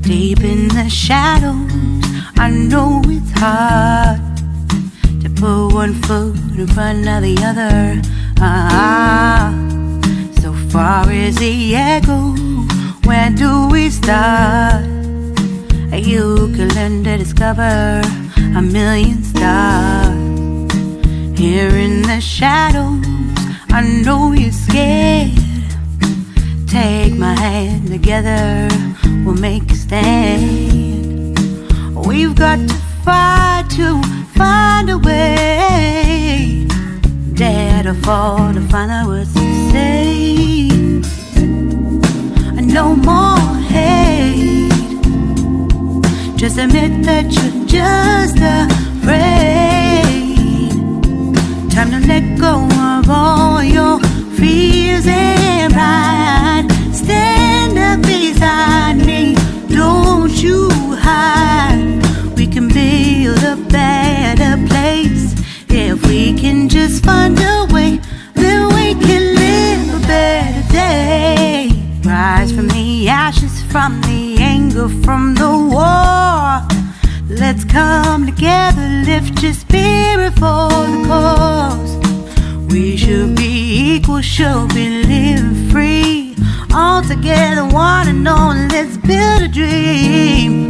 Deep in the shadows, I know it's hard to put one foot in front of the other. So far as the echo, where do we start? You can learn to discover a million stars. Here in the shadows, I know you're scared. Take my hand, together we'll make a stand. We've got to fight to find a way. Dare to fall to find out what to say. No more hate. Just admit that you're just afraid. Time to let go of all your fears and pride. Stand up beside me, don't you hide. We can build a better place. If we can just find a way, then we can live a better day. Rise from the ashes, from the anger, from the war. Let's come together, lift your spirit for the cause. We should be equal, should be living free. All together, one and all, let's build a dream.